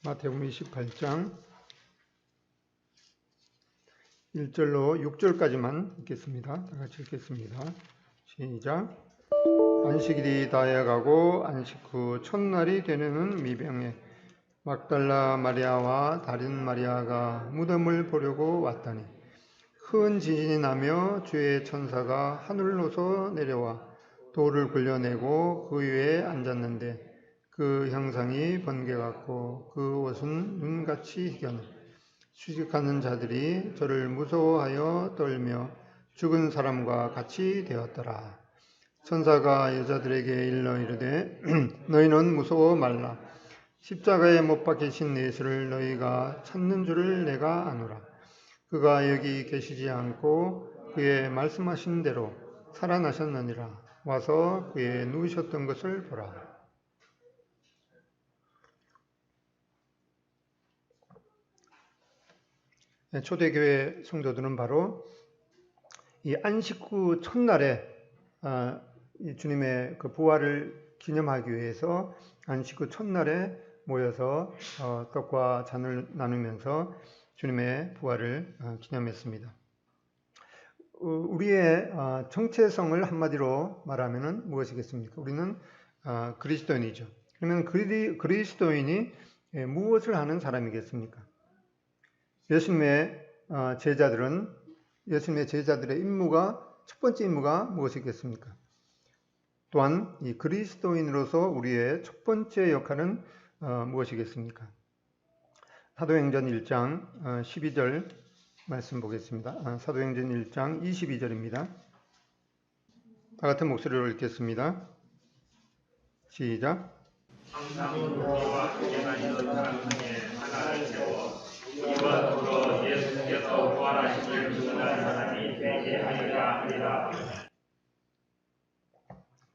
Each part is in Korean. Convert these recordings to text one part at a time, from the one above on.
마태복음 28장 1절로 6절까지만 읽겠습니다. 다 같이 읽겠습니다. 시작. 안식일이 다해가고 안식 후 첫날이 되는 미병에 막달라 마리아와 다른 마리아가 무덤을 보려고 왔더니 큰 지진이 나며 주의 천사가 하늘로서 내려와 돌을 굴려내고 그 위에 앉았는데 그 형상이 번개 같고 그 옷은 눈같이 희견해 수직하는 자들이 저를 무서워하여 떨며 죽은 사람과 같이 되었더라. 천사가 여자들에게 일러 이르되 너희는 무서워 말라. 십자가에 못 박히신 예수를 너희가 찾는 줄을 내가 아노라. 그가 여기 계시지 않고 그의 말씀하신 대로 살아나셨느니라. 와서 그의 누우셨던 것을 보라. 초대교회 성도들은 바로 이 안식 후 첫날에 주님의 그 부활을 기념하기 위해서 안식 후 첫날에 모여서 떡과 잔을 나누면서 주님의 부활을 기념했습니다. 우리의 정체성을 한마디로 말하면 무엇이겠습니까? 우리는 그리스도인이죠. 그러면 그리스도인이 무엇을 하는 사람이겠습니까? 예수님의 제자들의 임무가 첫 번째 임무가 무엇이겠습니까? 또한 이 그리스도인으로서 우리의 첫 번째 역할은 무엇이겠습니까? 사도행전 1장 12절 말씀 보겠습니다. 사도행전 1장 22절입니다. 다 같은 목소리로 읽겠습니다. 시작. 항상 우리와 함께 다니던 사람 중에 하나를 세워 이와 더불어 예수께서 부활하시길 믿는 사람이 되게 하리라.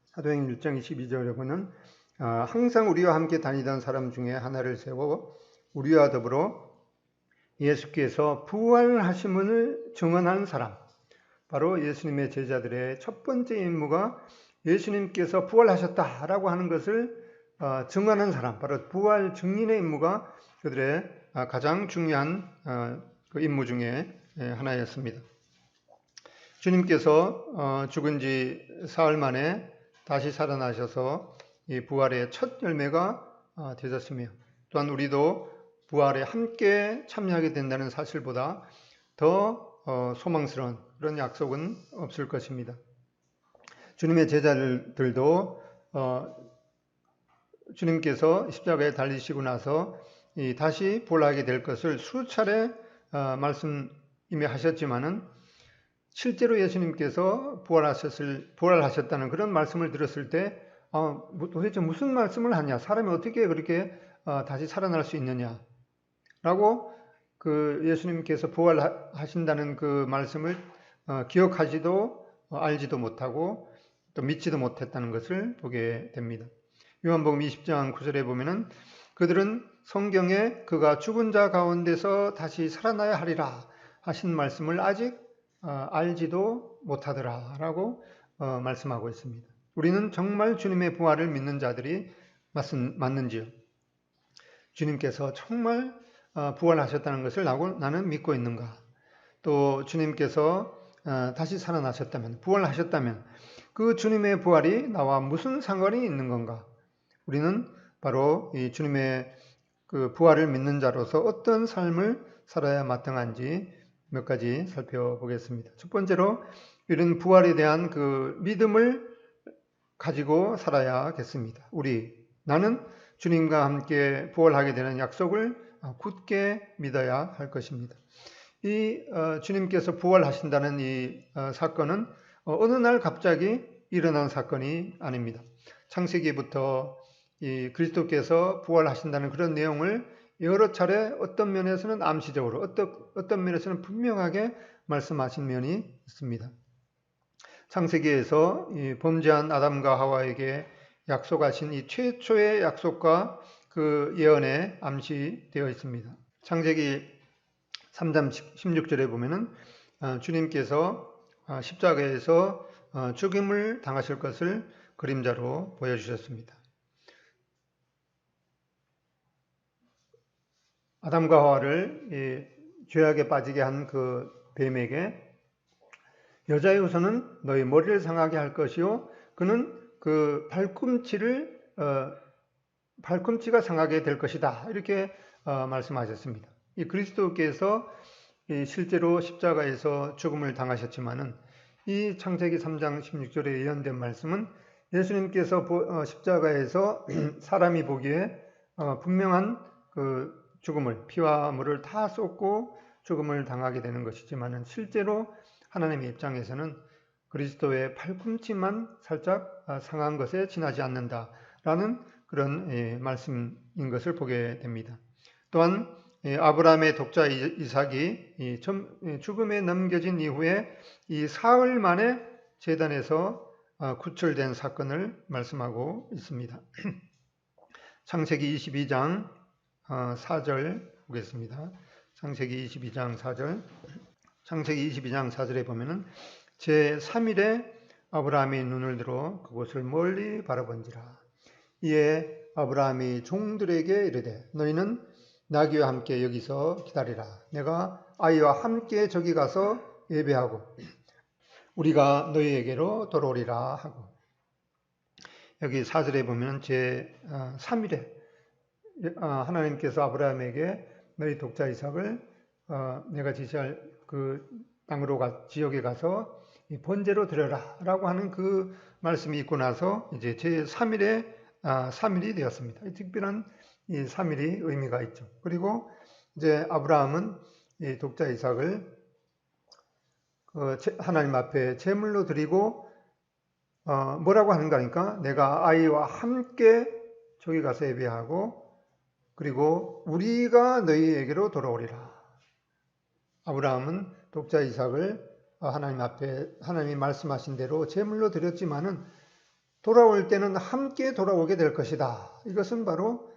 사도행전 1장 22절에 보면 항상 우리와 함께 다니던 사람 중에 하나를 세워 우리와 더불어 예수께서 부활하심을 증언한 사람, 바로 예수님의 제자들의 첫 번째 임무가 예수님께서 부활하셨다라고 하는 것을 증언하는 사람, 바로 부활 증인의 임무가 그들의 가장 중요한 그 임무 중에 하나였습니다. 주님께서 죽은 지 사흘 만에 다시 살아나셔서 이 부활의 첫 열매가 되셨으며, 또한 우리도 부활에 함께 참여하게 된다는 사실보다 더 소망스러운 그런 약속은 없을 것입니다. 주님의 제자들도 주님께서 십자가에 달리시고 나서 다시 부활하게 될 것을 수차례 말씀 이미 하셨지만은 실제로 예수님께서 부활하셨다는 그런 말씀을 들었을 때 도대체 무슨 말씀을 하냐? 사람이 어떻게 그렇게 다시 살아날 수 있느냐? 라고 그 예수님께서 부활하신다는 그 말씀을 기억하지도 알지도 못하고 또 믿지도 못했다는 것을 보게 됩니다. 요한복음 20장 9절에 보면은 그들은 성경에 그가 죽은 자 가운데서 다시 살아나야 하리라 하신 말씀을 아직 알지도 못하더라 라고 말씀하고 있습니다. 우리는 정말 주님의 부활을 믿는 자들이 맞는지요? 주님께서 정말 부활하셨다는 것을 나는 믿고 있는가? 또 주님께서 다시 살아나셨다면, 부활하셨다면 그 주님의 부활이 나와 무슨 상관이 있는 건가? 우리는 바로 이 주님의 그 부활을 믿는 자로서 어떤 삶을 살아야 마땅한지 몇 가지 살펴보겠습니다. 첫 번째로 이런 부활에 대한 그 믿음을 가지고 살아야겠습니다. 나는 주님과 함께 부활하게 되는 약속을 굳게 믿어야 할 것입니다. 이 주님께서 부활하신다는 이 사건은 어느 날 갑자기 일어난 사건이 아닙니다. 창세기부터 이 그리스도께서 부활하신다는 그런 내용을 여러 차례 어떤 면에서는 암시적으로 어떤 면에서는 분명하게 말씀하신 면이 있습니다. 창세기에서 이 범죄한 아담과 하와에게 약속하신 이 최초의 약속과 그 예언에 암시되어 있습니다. 창세기 3장 16절에 보면은 주님께서 십자가에서 죽임을 당하실 것을 그림자로 보여주셨습니다. 아담과 하와를 죄악에 빠지게 한 그 뱀에게 여자의 후손은 너희 머리를 상하게 할 것이요 그는 그 발꿈치가 상하게 될 것이다. 이렇게 말씀하셨습니다. 이 그리스도께서 실제로 십자가에서 죽음을 당하셨지만은 이 창세기 3장 16절에 예언된 말씀은 예수님께서 십자가에서 사람이 보기에 분명한 그 죽음을 피와 물을 다 쏟고 죽음을 당하게 되는 것이지만은 실제로 하나님의 입장에서는 그리스도의 팔꿈치만 살짝 상한 것에 지나지 않는다라는 그런 말씀인 것을 보게 됩니다. 또한 아브라함의 독자 이삭이 죽음에 넘겨진 이후에 이 사흘 만에 제단에서 구출된 사건을 말씀하고 있습니다. 창세기 22장 4절 보겠습니다. 창세기 22장 4절. 창세기 22장 4절에 보면은 제3일에 아브라함이 눈을 들어 그곳을 멀리 바라본지라. 이에 아브라함이 종들에게 이르되 너희는 나귀와 함께 여기서 기다리라. 내가 아이와 함께 저기 가서 예배하고 우리가 너희에게로 돌아오리라 하고. 여기 4절에 보면 제3일에 하나님께서 아브라함에게 너희 독자 이삭을 내가 지시할 그 지역에 가서 번제로 드려라 라고 하는 그 말씀이 있고 나서 이제 제3일에 3일이 되었습니다. 특별한 이 3일이 의미가 있죠. 그리고 이제 아브라함은 이 독자 이삭을 하나님 앞에 제물로 드리고 뭐라고 하는가 하니까 내가 아이와 함께 저기 가서 예배하고 그리고 우리가 너희에게로 돌아오리라. 아브라함은 독자 이삭을 하나님 앞에 하나님이 말씀하신 대로 제물로 드렸지만은 돌아올 때는 함께 돌아오게 될 것이다. 이것은 바로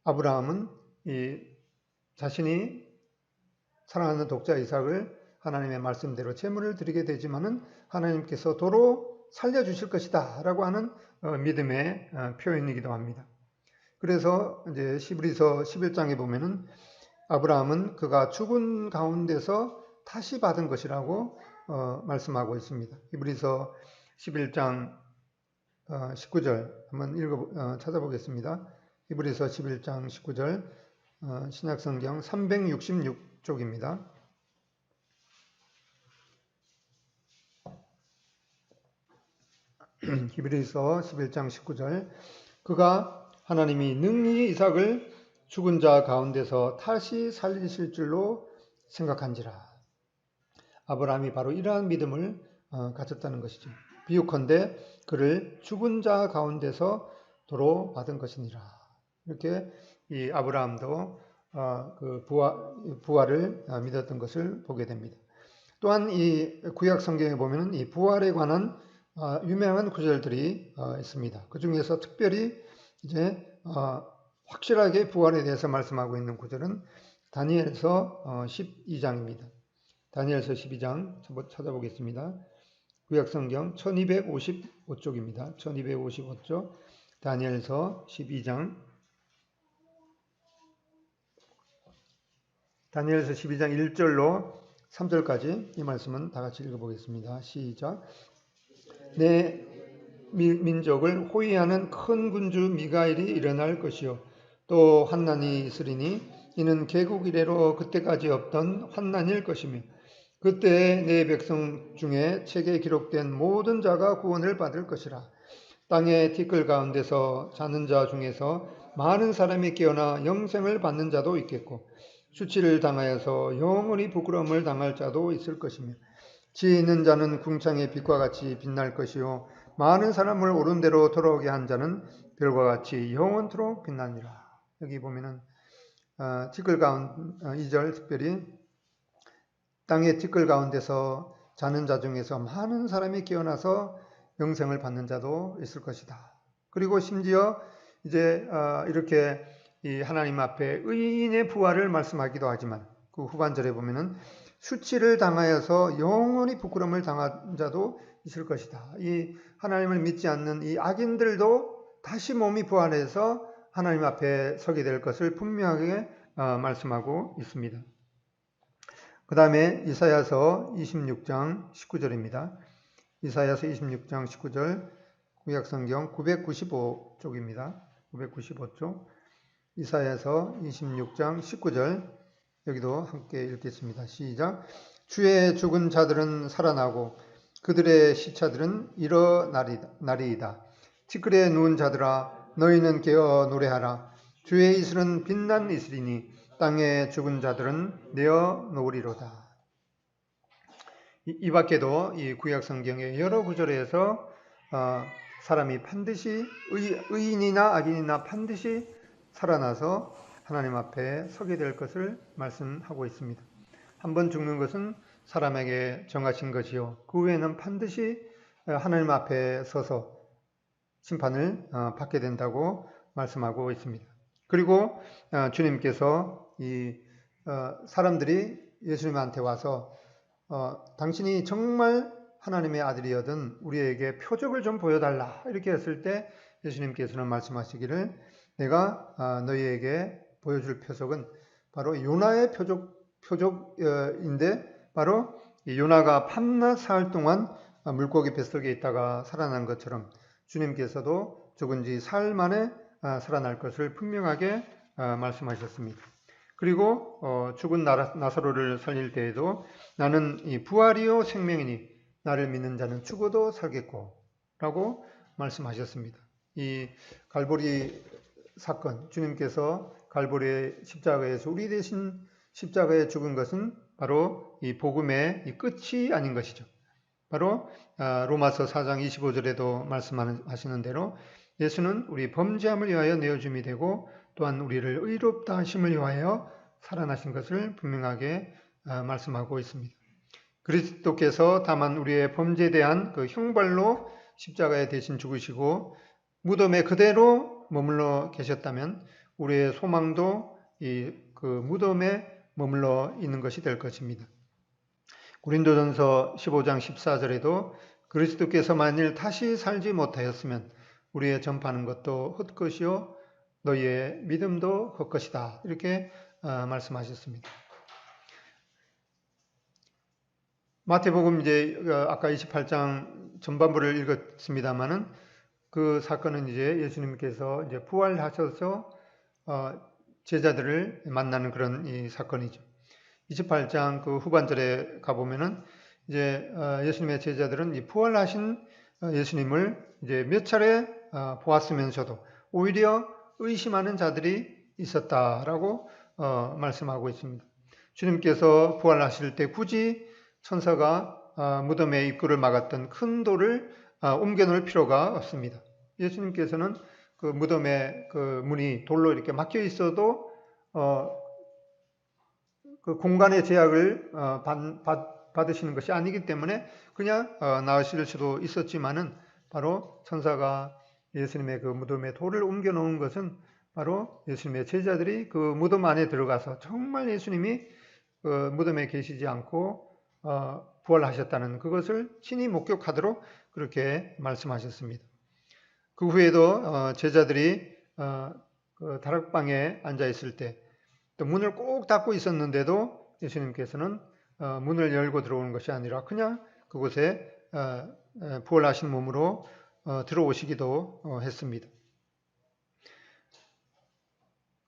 아브라함은 자신이 사랑하는 독자 이삭을 하나님의 말씀대로 제물을 드리게 되지만은 하나님께서 도로 살려주실 것이다 라고 하는 믿음의 표현이기도 합니다. 그래서 이제 히브리서 11장에 보면은 아브라함은 그가 죽은 가운데서 다시 받은 것이라고 말씀하고 있습니다. 히브리서 11장 19절 한번 찾아보겠습니다. 히브리서 11장 19절 신약성경 366쪽입니다. 히브리서 11장 19절 그가 하나님이 능히 이삭을 죽은 자 가운데서 다시 살리실 줄로 생각한지라. 아브라함이 바로 이러한 믿음을 가졌다는 것이죠. 비유컨대 그를 죽은 자 가운데서 도로 받은 것이니라. 이렇게 이 아브라함도 그 부활을 믿었던 것을 보게 됩니다. 또한 이 구약 성경에 보면은 이 부활에 관한 유명한 구절들이 있습니다. 그 중에서 특별히 이제 확실하게 부활에 대해서 말씀하고 있는 구절은 다니엘서 12장입니다. 다니엘서 12장 찾아보겠습니다. 구약성경 1255쪽입니다. 1255쪽 다니엘서 12장 다니엘서 12장 1절로 3절까지 이 말씀은 다 같이 읽어보겠습니다. 시작. 내 민족을 호위하는 큰 군주 미가엘이 일어날 것이요 또 환난이 있으리니 이는 개국 이래로 그때까지 없던 환난일 것이며 그때 내 백성 중에 책에 기록된 모든 자가 구원을 받을 것이라. 땅의 티끌 가운데서 자는 자 중에서 많은 사람이 깨어나 영생을 받는 자도 있겠고 수치를 당하여서 영원히 부끄러움을 당할 자도 있을 것이며 지혜 있는 자는 궁창의 빛과 같이 빛날 것이요 많은 사람을 옳은 대로 돌아오게 한 자는 별과 같이 영원토록 빛나니라. 여기 보면은 티끌 가운데 2절 특별히 땅의 티끌 가운데서 자는 자 중에서 많은 사람이 깨어나서 영생을 받는 자도 있을 것이다. 그리고 심지어 이제 이렇게 이 하나님 앞에 의인의 부활을 말씀하기도 하지만 그 후반절에 보면은 수치를 당하여서 영원히 부끄러움을 당한 자도 있을 것이다. 이 하나님을 믿지 않는 이 악인들도 다시 몸이 부활해서 하나님 앞에 서게 될 것을 분명하게 말씀하고 있습니다. 그 다음에 이사야서 26장 19절입니다. 이사야서 26장 19절 구약성경 995쪽입니다. 995쪽 이사야서 26장 19절 여기도 함께 읽겠습니다. 시작. 주의 죽은 자들은 살아나고 그들의 시체들은 일어나리이다. 티끌에 누운 자들아 너희는 깨어 노래하라. 주의 이슬은 빛난 이슬이니 땅에 죽은 자들은 내어 놓으리로다. 이 밖에도 이 구약 성경의 여러 구절에서 사람이 반드시 의인이나 악인이나 반드시 살아나서 하나님 앞에 서게 될 것을 말씀하고 있습니다. 한번 죽는 것은 사람에게 정하신 것이요 그 후에는 반드시 하나님 앞에 서서 심판을 받게 된다고 말씀하고 있습니다. 그리고 주님께서 이 사람들이 예수님한테 와서 당신이 정말 하나님의 아들이거든 우리에게 표적을 좀 보여달라 이렇게 했을 때 예수님께서는 말씀하시기를 내가 너희에게 보여줄 표적은 바로 요나의 표적인데 바로 요나가 밤낮 사흘 동안 물고기 뱃속에 있다가 살아난 것처럼 주님께서도 죽은 지 사흘 만에 살아날 것을 분명하게 말씀하셨습니다. 그리고 죽은 나사로를 살릴 때에도 나는 이 부활이요 생명이니 나를 믿는 자는 죽어도 살겠고 라고 말씀하셨습니다. 이 갈보리 사건, 주님께서 갈보리의 십자가에서 우리 대신 십자가에 죽은 것은 바로 이 복음의 이 끝이 아닌 것이죠. 바로 로마서 4장 25절에도 말씀하시는 대로 예수는 우리 범죄함을 위하여 내어줌이 되고 또한 우리를 의롭다 하심을 위하여 살아나신 것을 분명하게 말씀하고 있습니다. 그리스도께서 다만 우리의 범죄에 대한 그 형벌로 십자가에 대신 죽으시고 무덤에 그대로 머물러 계셨다면 우리의 소망도 그 무덤에 머물러 있는 것이 될 것입니다. 고린도전서 15장 14절에도 그리스도께서 만일 다시 살지 못하였으면 우리의 전파하는 것도 헛것이요 너희의 믿음도 헛것이다 이렇게 말씀하셨습니다. 마태복음 이제 아까 28장 전반부를 읽었습니다만은 그 사건은 이제 예수님께서 이제 부활하셔서 제자들을 만나는 그런 이 사건이죠. 28장 그 후반절에 가보면은 이제 예수님의 제자들은 이 부활하신 예수님을 이제 몇 차례 보았으면서도 오히려 의심하는 자들이 있었다라고 말씀하고 있습니다. 주님께서 부활하실 때 굳이 천사가 무덤의 입구를 막았던 큰 돌을 옮겨놓을 필요가 없습니다. 예수님께서는 그 무덤의 그 문이 돌로 이렇게 막혀 있어도 그 공간의 제약을 받으시는 것이 아니기 때문에 그냥 나으실 수도 있었지만은 바로 천사가 예수님의 그 무덤에 돌을 옮겨 놓은 것은 바로 예수님의 제자들이 그 무덤 안에 들어가서 정말 예수님이 그 무덤에 계시지 않고 부활하셨다는 그것을 친히 목격하도록 그렇게 말씀하셨습니다. 그 후에도 제자들이 그 다락방에 앉아 있을 때 또 문을 꼭 닫고 있었는데도 예수님께서는 문을 열고 들어오는 것이 아니라 그냥 그곳에 부활하신 몸으로 들어오시기도 했습니다.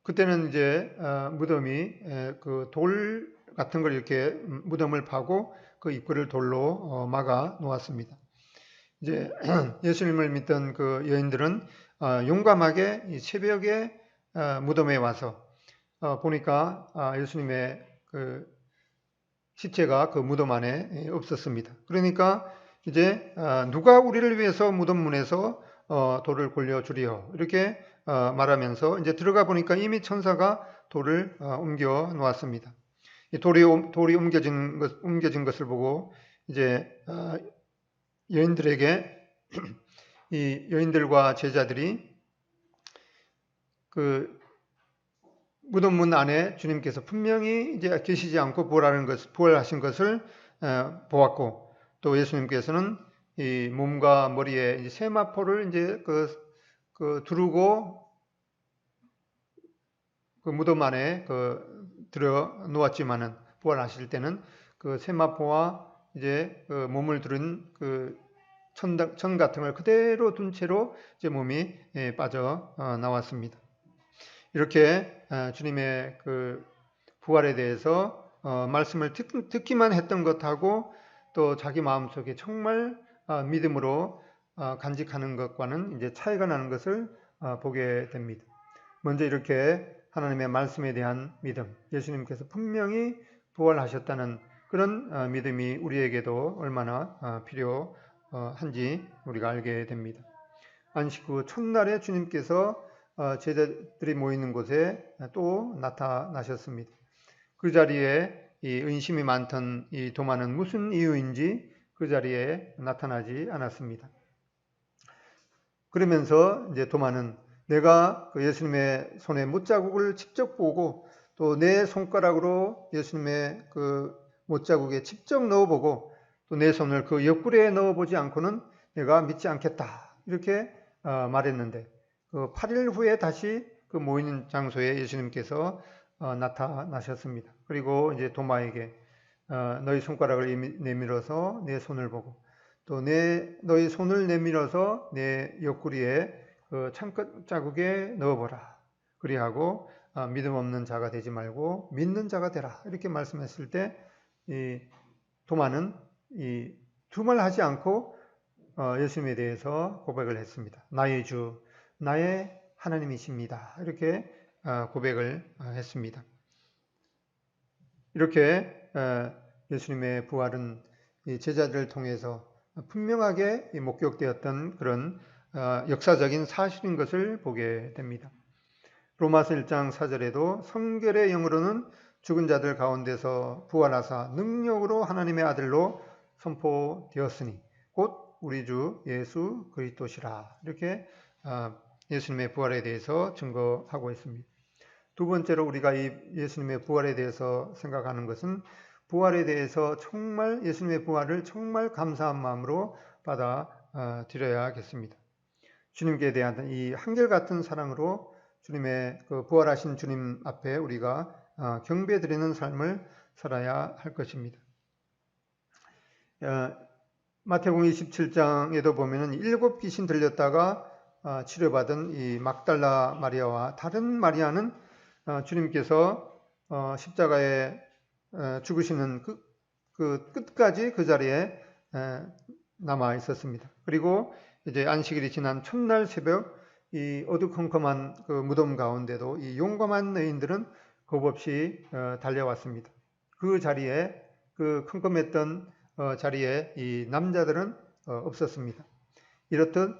그때는 이제 무덤이 그 돌 같은 걸 이렇게 무덤을 파고 그 입구를 돌로 막아 놓았습니다. 이제 예수님을 믿던 그 여인들은 용감하게 이 새벽에 무덤에 와서 보니까 예수님의 그 시체가 그 무덤 안에 없었습니다. 그러니까 이제 누가 우리를 위해서 무덤 문에서 돌을 굴려주리요 이렇게 말하면서 이제 들어가 보니까 이미 천사가 돌을 옮겨 놓았습니다. 이 돌이 옮겨진 것을 보고 이제 여인들에게 이 여인들과 제자들이 그 무덤 문 안에 주님께서 분명히 이제 계시지 않고 부활하신 것을 보았고 또 예수님께서는 이 몸과 머리에 이제 세마포를 이제 그 두르고 그 무덤 안에 들어 놓았지만은 부활하실 때는 그 세마포와 이제 그 몸을 두른 그 천 같은 걸 그대로 둔 채로 이제 몸이 빠져 나왔습니다. 이렇게 주님의 그 부활에 대해서 말씀을 듣기만 했던 것하고 또 자기 마음속에 정말 믿음으로 간직하는 것과는 이제 차이가 나는 것을 보게 됩니다. 먼저 이렇게 하나님의 말씀에 대한 믿음, 예수님께서 분명히 부활하셨다는 그런 믿음이 우리에게도 얼마나 필요한지 우리가 알게 됩니다. 안식 후 첫날에 주님께서 제자들이 모이는 곳에 또 나타나셨습니다. 그 자리에 이 의심이 많던 이 도마는 무슨 이유인지 그 자리에 나타나지 않았습니다. 그러면서 이제 도마는 내가 그 예수님의 손에 못자국을 직접 보고 또 내 손가락으로 예수님의 그 못자국에 직접 넣어보고 또 내 손을 그 옆구리에 넣어보지 않고는 내가 믿지 않겠다. 이렇게 말했는데 그 8일 후에 다시 그 모이는 장소에 예수님께서 나타나셨습니다. 그리고 이제 도마에게 너희 손가락을 내밀어서 내 손을 보고 또 너희 손을 내밀어서 내 옆구리에 그 창끝 자국에 넣어보라. 그리하고 믿음 없는 자가 되지 말고 믿는 자가 되라. 이렇게 말씀했을 때 이 도마는 이 두말하지 않고 예수님에 대해서 고백을 했습니다. 나의 주, 나의 하나님이십니다. 이렇게 고백을 했습니다. 이렇게 예수님의 부활은 제자들을 통해서 분명하게 목격되었던 그런 역사적인 사실인 것을 보게 됩니다. 로마서 1장 4절에도 성결의 영으로는 죽은 자들 가운데서 부활하사 능력으로 하나님의 아들로 선포되었으니 곧 우리 주 예수 그리스도시라. 이렇게 예수님의 부활에 대해서 증거하고 있습니다. 두 번째로 우리가 이 예수님의 부활에 대해서 생각하는 것은 부활에 대해서 정말 예수님의 부활을 정말 감사한 마음으로 받아들여야겠습니다. 주님께 대한 이 한결같은 사랑으로 주님의 그 부활하신 주님 앞에 우리가 경배드리는 삶을 살아야 할 것입니다. 마태복음 27장에도 보면은 7 귀신 들렸다가 치료받은 이 막달라 마리아와 다른 마리아는 주님께서 십자가에 죽으시는 그 끝까지 그 자리에 남아 있었습니다. 그리고 이제 안식일이 지난 첫날 새벽 이 어두컴컴한 그 무덤 가운데도 이 용감한 여인들은 겁없이 달려왔습니다. 그 자리에 그 컴컴했던 자리에 이 남자들은 없었습니다. 이렇듯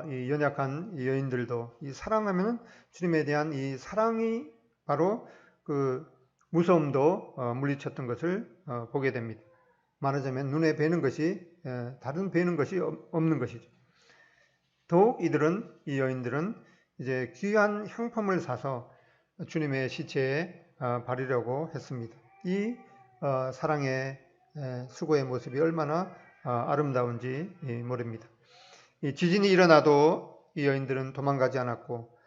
이 연약한 여인들도 이 사랑하면은 주님에 대한 이 사랑이 바로 그 무서움도 물리쳤던 것을 보게 됩니다. 말하자면 눈에 뵈는 것이 다른 뵈는 것이 없는 것이죠. 더욱 이 여인들은 이제 귀한 향품을 사서 주님의 시체에 바르려고 했습니다. 이 사랑의 수고의 모습이 얼마나 아름다운지 모릅니다. 이 지진이 일어나도 이 여인들은 도망가지 않았고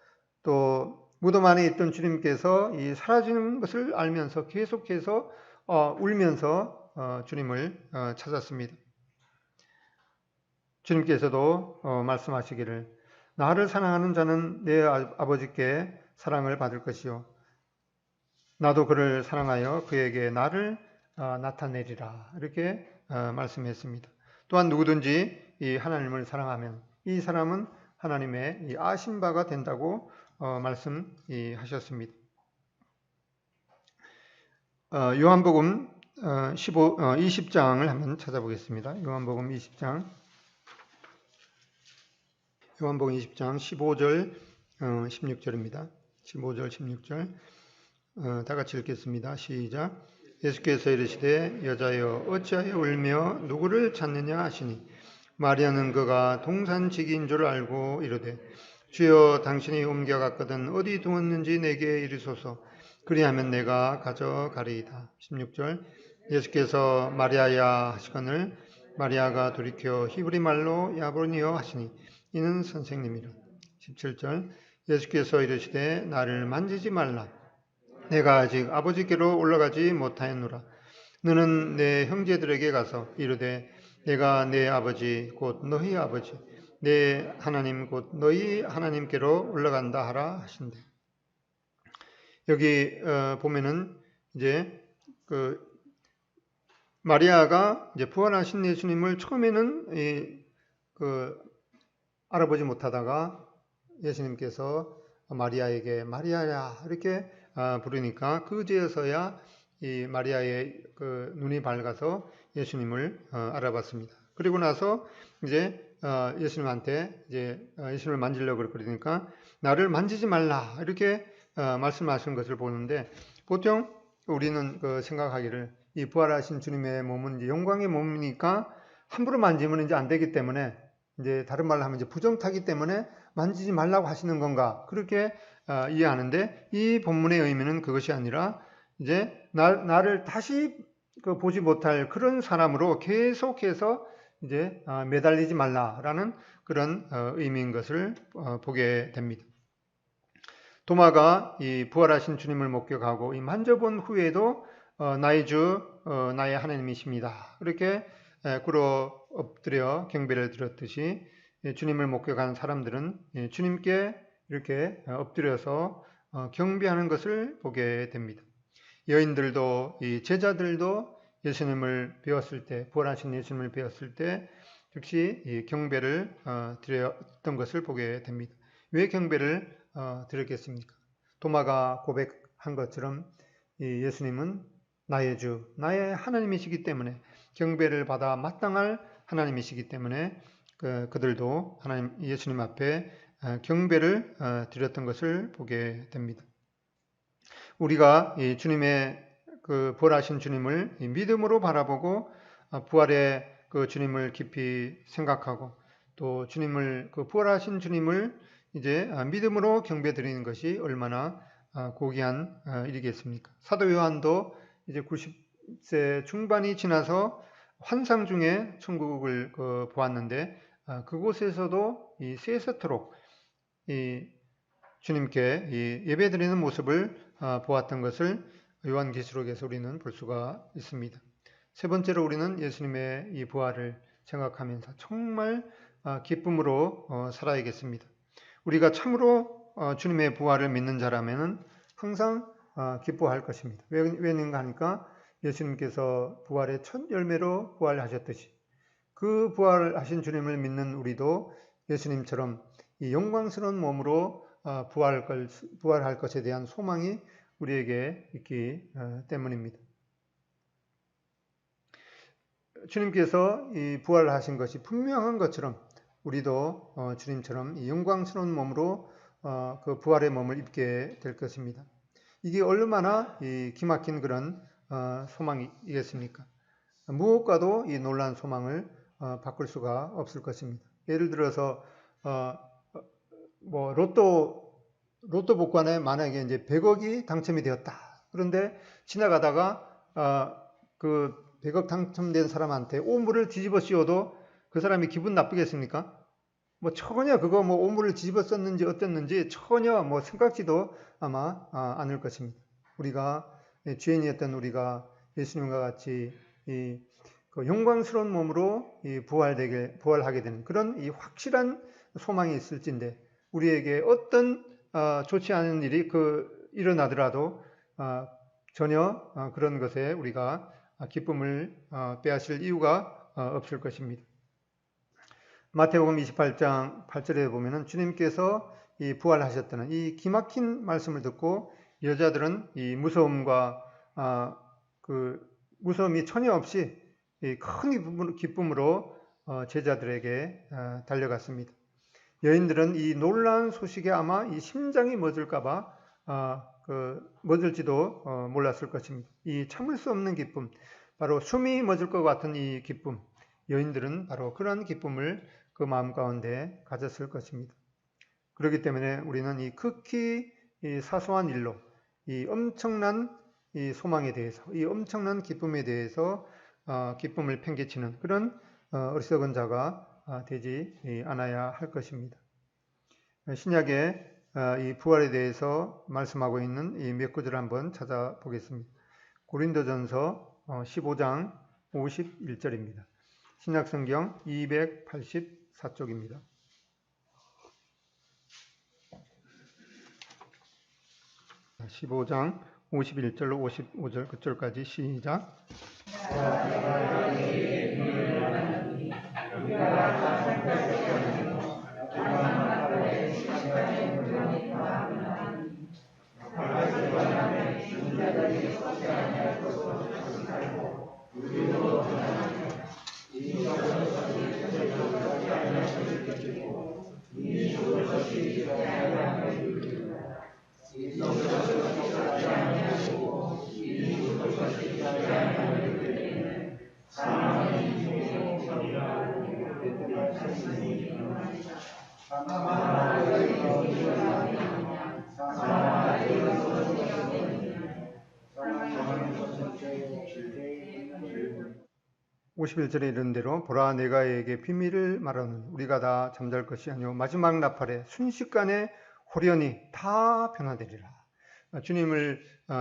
또 무덤 안에 있던 주님께서 이 사라지는 것을 알면서 계속해서 울면서 주님을 찾았습니다. 주님께서도 말씀하시기를 나를 사랑하는 자는 내 아버지께 사랑을 받을 것이요 나도 그를 사랑하여 그에게 나를 나타내리라 이렇게 말씀했습니다. 또한 누구든지 이 하나님을 사랑하면 이 사람은 하나님의 이 아신 바가 된다고 말씀하셨습니다. 요한복음 20장을 한번 찾아보겠습니다. 요한복음 20장 15절 16절입니다. 15절 16절 다 같이 읽겠습니다. 시작. 예수께서 이르시되 여자여 어찌하여 울며 누구를 찾느냐 하시니 마리아는 그가 동산지기인 줄 알고 이르되 주여 당신이 옮겨갔거든 어디 두었는지 내게 이르소서 그리하면 내가 가져가리이다. 16절 예수께서 마리아야 하시거늘 마리아가 돌이켜 히브리 말로 야보니여 하시니 이는 선생님이라. 17절 예수께서 이르시되 나를 만지지 말라 내가 아직 아버지께로 올라가지 못하였노라. 너는 내 형제들에게 가서 이르되 내가 내 아버지 곧 너희 아버지 내 하나님 곧 너희 하나님께로 올라간다 하라 하신대. 여기 보면은 이제 그 마리아가 이제 부활하신 예수님을 처음에는 그 알아보지 못하다가 예수님께서 마리아에게 마리아야 이렇게 부르니까 그제서야 이 마리아의 그 눈이 밝아서 예수님을 알아봤습니다. 그리고 나서 이제 예수님한테 이제 예수님을 만지려고 그러니까 나를 만지지 말라 이렇게 말씀하신 것을 보는데 보통 우리는 그 생각하기를 이 부활하신 주님의 몸은 이제 영광의 몸이니까 함부로 만지면 이제 안 되기 때문에 이제 다른 말로 하면 이제 부정타기 때문에 만지지 말라고 하시는 건가 그렇게 이해하는데 이 본문의 의미는 그것이 아니라 이제 나를 다시 그 보지 못할 그런 사람으로 계속해서 이제 매달리지 말라라는 그런 의미인 것을 보게 됩니다. 도마가 이 부활하신 주님을 목격하고 이 만져본 후에도 나의 주, 나의 하나님이십니다. 이렇게 꿇어 엎드려 경배를 드렸듯이 주님을 목격한 사람들은 주님께 이렇게 엎드려서 경배하는 것을 보게 됩니다. 여인들도 이 제자들도 예수님을 배웠을 때 부활하신 예수님을 배웠을 때 즉시 경배를 드렸던 것을 보게 됩니다. 왜 경배를 드렸겠습니까? 도마가 고백한 것처럼 예수님은 나의 주, 나의 하나님이시기 때문에 경배를 받아 마땅할 하나님이시기 때문에 그들도 하나님 예수님 앞에 경배를 드렸던 것을 보게 됩니다. 우리가 이 주님의 그 부활하신 주님을 믿음으로 바라보고 부활의 그 주님을 깊이 생각하고 또 주님을 그 부활하신 주님을 이제 믿음으로 경배드리는 것이 얼마나 고귀한 일이겠습니까? 사도 요한도 이제 90세 중반이 지나서 환상 중에 천국을 보았는데 그곳에서도 이 세세토록 이 주님께 이 예배드리는 모습을 보았던 것을 요한계시록에서 우리는 볼 수가 있습니다. 세 번째로 우리는 예수님의 이 부활을 생각하면서 정말 기쁨으로 살아야겠습니다. 우리가 참으로 주님의 부활을 믿는 자라면 항상 기뻐할 것입니다. 왜인가 하니까 예수님께서 부활의 첫 열매로 부활하셨듯이 그 부활하신 주님을 믿는 우리도 예수님처럼 이 영광스러운 몸으로 부활할 것에 대한 소망이 우리에게 있기 때문입니다. 주님께서 이 부활하신 것이 분명한 것처럼 우리도 주님처럼 이 영광스러운 몸으로 그 부활의 몸을 입게 될 것입니다. 이게 얼마나 이 기막힌 그런 소망이겠습니까? 무엇과도 이 놀라운 소망을 바꿀 수가 없을 것입니다. 예를 들어서 뭐 로또 복권에 만약에 이제 100억이 당첨이 되었다. 그런데 지나가다가 그 100억 당첨된 사람한테 오물을 뒤집어 씌워도 그 사람이 기분 나쁘겠습니까? 뭐 전혀 그거 뭐 오물을 뒤집어 썼는지 어땠는지 전혀 뭐 생각지도 아마 않을 것입니다. 우리가 죄인이었던 우리가 예수님과 같이 그 영광스러운 몸으로 부활하게 되는 그런 이 확실한 소망이 있을진데 우리에게 어떤 좋지 않은 일이 일어나더라도 전혀 그런 것에 우리가 기쁨을 빼앗을 이유가 없을 것입니다. 마태복음 28장 8절에 보면은 주님께서 이 부활하셨다는 이 기막힌 말씀을 듣고 여자들은 이 무서움과 그 무서움이 전혀 없이 큰 기쁨으로 제자들에게 달려갔습니다. 여인들은 이 놀라운 소식에 아마 이 심장이 멎을까봐 멎을지도 몰랐을 것입니다. 이 참을 수 없는 기쁨, 바로 숨이 멎을 것 같은 이 기쁨, 여인들은 바로 그러한 기쁨을 그 마음 가운데 가졌을 것입니다. 그렇기 때문에 우리는 이 극히 이 사소한 일로 이 엄청난 이 소망에 대해서, 이 엄청난 기쁨에 대해서 기쁨을 팽개치는 그런 어리석은 자가 되지 않아야 할 것입니다. 신약에 이 부활에 대해서 말씀하고 있는 이 몇 구절을 한번 찾아보겠습니다. 고린도전서 15장 51절입니다. 신약성경 284쪽입니다. 15장 51절로 55절 그절까지 시작. (51절에) 이른 대로 보라 내가 에게 비밀을 말하는 우리가 다 잠잘 것이 아니오 마지막 나팔에 순식간에 호련히 다 변화되리라. 주님을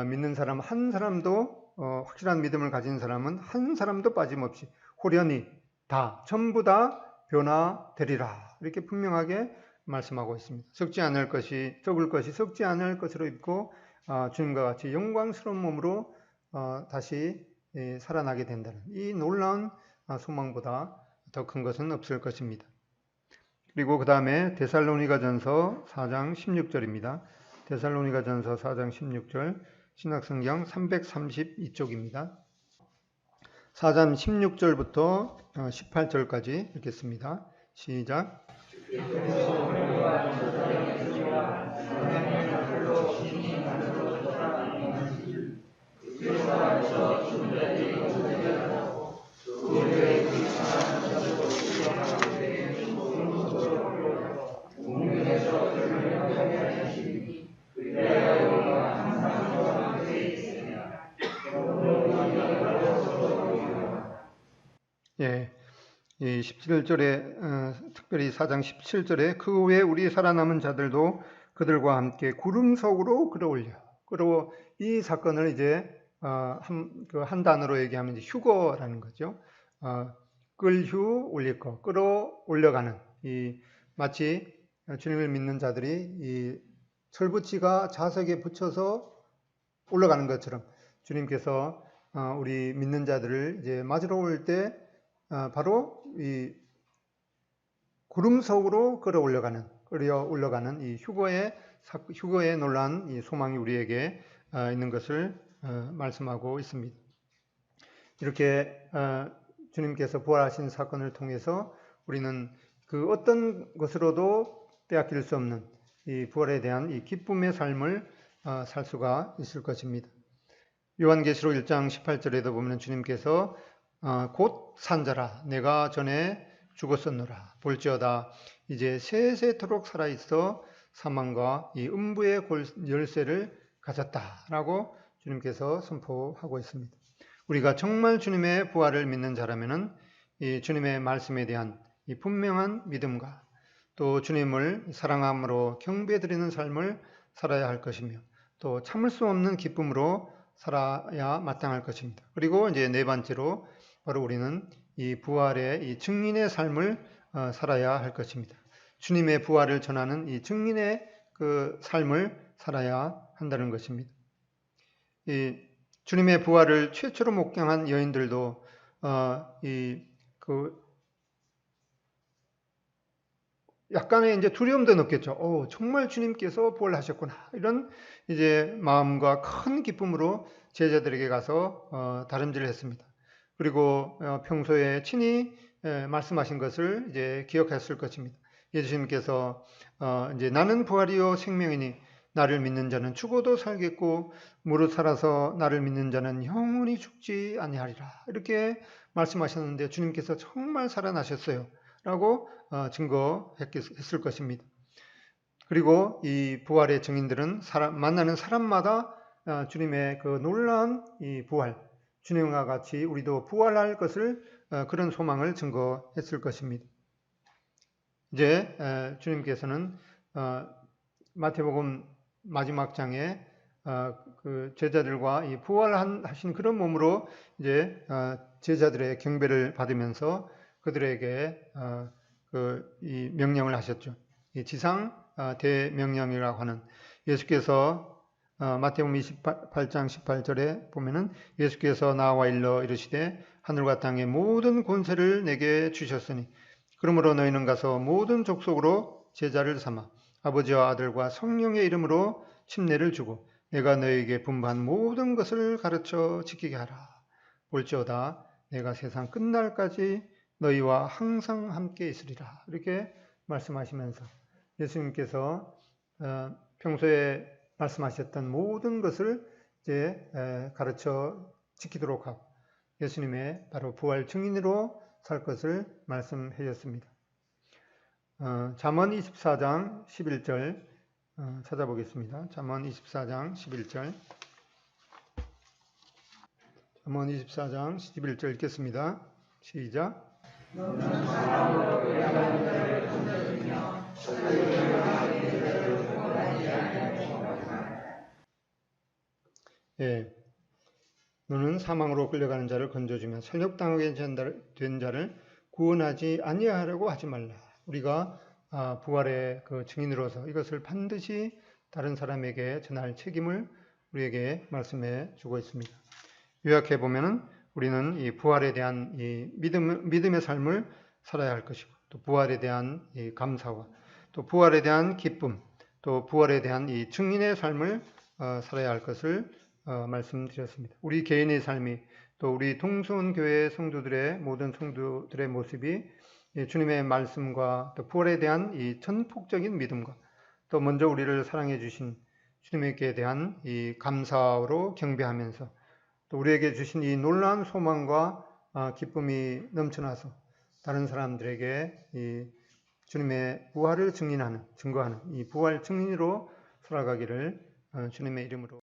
믿는 사람 한 사람도 확실한 믿음을 가진 사람은 한 사람도 빠짐없이 호련히 다 전부 다 변화되리라. 이렇게 분명하게 말씀하고 있습니다. 썩을 것이 썩지 않을 것으로 입고 주님과 같이 영광스러운 몸으로 다시 살아나게 된다는 이 놀라운 소망보다 더 큰 것은 없을 것입니다. 그리고 그 다음에 데살로니가전서 4장 16절입니다. 데살로니가전서 4장 16절 신약성경 332쪽입니다. 4장 16절부터 18절까지 읽겠습니다. 시작. 예, 이 17절에 특별히 4장 17절에 그 후에 우리 살아남은 자들도 그들과 함께 구름 속으로 끌어올려. 그리고 이 사건을 이제 한 단어로 얘기하면 이제 휴거라는 거죠. 끌휴 올릴 거, 끌어올려가는 이 마치 주님을 믿는 자들이 이 철붙이가 자석에 붙여서 올라가는 것처럼 주님께서 우리 믿는 자들을 이제 맞으러 올 때 바로 이 구름 속으로 끌어올려가는 이 휴거의 놀라운 이 소망이 우리에게 있는 것을 말씀하고 있습니다. 이렇게 주님께서 부활하신 사건을 통해서 우리는 그 어떤 것으로도 빼앗길 수 없는 이 부활에 대한 이 기쁨의 삶을 살 수가 있을 것입니다. 요한계시록 1장 18절에도 보면 주님께서 곧 산자라 내가 전에 죽었었노라 볼지어다 이제 세세토록 살아있어 사망과 이 음부의 열쇠를 가졌다라고 주님께서 선포하고 있습니다. 우리가 정말 주님의 부활을 믿는 자라면은 이 주님의 말씀에 대한 이 분명한 믿음과 또 주님을 사랑함으로 경배드리는 삶을 살아야 할 것이며 또 참을 수 없는 기쁨으로 살아야 마땅할 것입니다. 그리고 이제 네 번째로 바로 우리는 이 부활의 이 증인의 삶을 살아야 할 것입니다. 주님의 부활을 전하는 이 증인의 그 삶을 살아야 한다는 것입니다. 이 주님의 부활을 최초로 목격한 여인들도 약간의 이제 두려움도 느꼈죠. 정말 주님께서 부활하셨구나. 이런 이제 마음과 큰 기쁨으로 제자들에게 가서 다름질을 했습니다. 그리고 평소에 친히 말씀하신 것을 이제 기억했을 것입니다. 예수님께서 이제 나는 부활이요 생명이니 나를 믿는 자는 죽어도 살겠고 무릇 살아서 나를 믿는 자는 영원히 죽지 아니하리라. 이렇게 말씀하셨는데 주님께서 정말 살아나셨어요. 라고 증거했을 것입니다. 그리고 이 부활의 증인들은 만나는 사람마다 주님의 그 놀라운 이 부활, 주님과 같이 우리도 부활할 것을 그런 소망을 증거했을 것입니다. 이제 주님께서는 마태복음 마지막 장에 그 제자들과 이 부활하신 그런 몸으로 이제 제자들의 경배를 받으면서 그들에게 이 명령을 하셨죠. 이 지상 대명령이라고 하는 예수께서 마태복음 28장 18절에 보면은 예수께서 나와 일러 이르시되 하늘과 땅의 모든 권세를 내게 주셨으니 그러므로 너희는 가서 모든 족속으로 제자를 삼아 아버지와 아들과 성령의 이름으로 침례를 주고 내가 너희에게 분부한 모든 것을 가르쳐 지키게 하라. 볼지어다 내가 세상 끝날까지 너희와 항상 함께 있으리라. 이렇게 말씀하시면서 예수님께서 평소에 말씀하셨던 모든 것을 이제 가르쳐 지키도록 하고 예수님의 바로 부활 증인으로 살 것을 말씀해 줬습니다. 잠언 24장 11절 찾아보겠습니다. 잠언 24장 11절 잠언 24장 11절 읽겠습니다. 시작. 예, 너는 사망으로 끌려가는 자를 건져주며 살육당하게 된 자를 구원하지 아니하려고 하지 말라. 우리가 부활의 그 증인으로서 이것을 반드시 다른 사람에게 전할 책임을 우리에게 말씀해 주고 있습니다. 요약해 보면은 우리는 이 부활에 대한 이 믿음의 삶을 살아야 할 것이고, 또 부활에 대한 이 감사와 또 부활에 대한 기쁨, 또 부활에 대한 이 증인의 삶을 살아야 할 것을 말씀드렸습니다. 우리 개인의 삶이 또 우리 동수원교회 성도들의 모든 성도들의 모습이 주님의 말씀과 또 부활에 대한 이 전폭적인 믿음과 또 먼저 우리를 사랑해 주신 주님께 대한 이 감사로 경배하면서 또 우리에게 주신 이 놀라운 소망과 기쁨이 넘쳐나서 다른 사람들에게 이 주님의 부활을 증거하는 이 부활 증인으로 살아가기를 주님의 이름으로